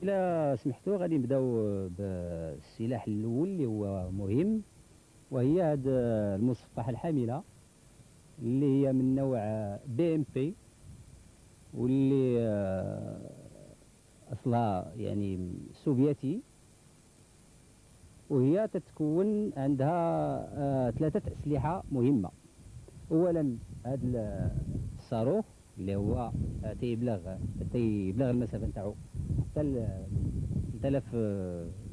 إلا سمحتوا غادي نبداو بالسلاح الأول اللي هو مهم، وهي هاد المصفحة الحاملة اللي هي من نوع بي ام بي، واللي أصلها يعني سوفيتي. وهي تتكون عندها ثلاثة أسلحة مهمة. أولا هذا الصاروخ اللي هو تيبلغ المسافة نتاعو حتى 3000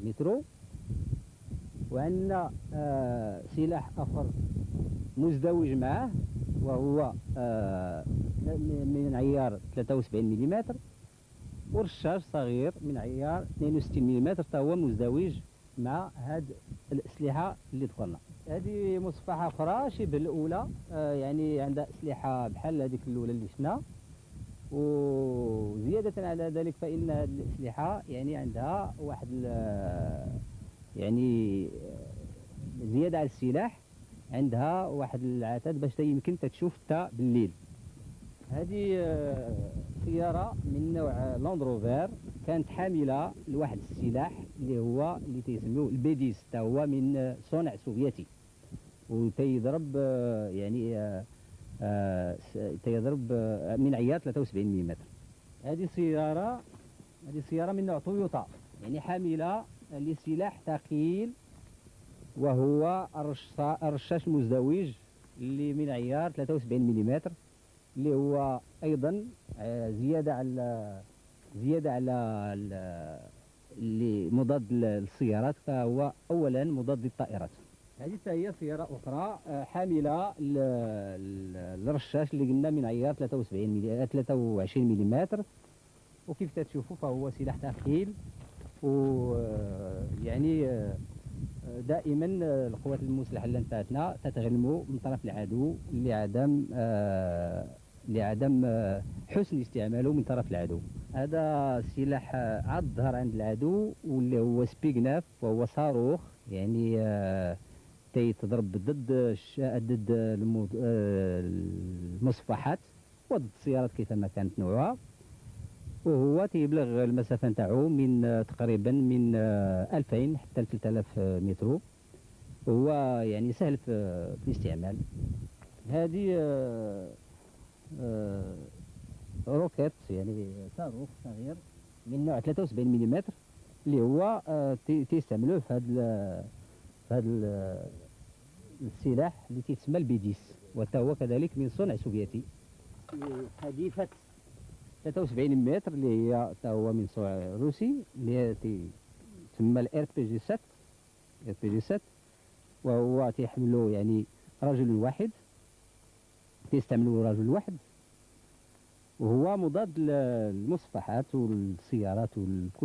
مترو. وعندنا سلاح آخر مزدوج معه، وهو من عيار 73 ملم، ورشاش صغير من عيار 62 ملم حتى هو مزدوج مع هاد الأسلحة اللي ذكرنا. هذه مصفحة أخرى شبه الأولى، يعني عندها أسلحة بحال هذيك الأولى اللي شفنا. وزيادة على ذلك فإن هذه الأسلحة يعني عندها واحد يعني زيادة على السلاح، عندها واحد العتاد باش يمكن تشوف حتى بالليل. هذه سيارة من نوع لاندروفير، كانت حاملة لواحد السلاح اللي تيسموه البي 10، حتى هو من صنع سوفيتي، وتيضرب تيضرب من عيار 73 ملم. هذه سيارة من نوع تويوتا، يعني حاملة لسلاح ثقيل، وهو الرشاش المزدوج اللي من عيار 73 ملم، اللي هو أيضا زيادة على اللي مضاد للسيارات، فهو أولا مضاد للطائرات. هذه هي سيارة أخرى حاملة الرشاش اللي قلنا من عيار 23 ملم. وكيف تشوفوا فهو سلاح ثقيل، ويعني دائما القوات المسلحة اللي نتاعتنا تتغنموا من طرف العدو لعدم حسن استعماله من طرف العدو. هذا سلاح عاد ظهر عند العدو، واللي هو سبيغناف، وهو صاروخ يعني تضرب ضد المصفحات وضد السيارات كيفما كانت نوعها. وهو تيبلغ المسافة نتاعو من تقريبا من 2000 حتى 3000 مترو، وهو يعني سهل في الاستعمال. هذه روكيت، يعني صاروخ صغير من نوع 73 ملم، اللي هو تيستعملوه في هذا السلاح اللي تيسمى البي 10، وحتى هو كذلك من صنع سوفيتي. حديثة 73 متر اللي هي حتى هو من صنع روسي، اللي هي تسمى الار بي جي 7، وهو تيحملو يعني رجل واحد، تيستعملوا رجل واحد، وهو مضاد للمصفحات والسيارات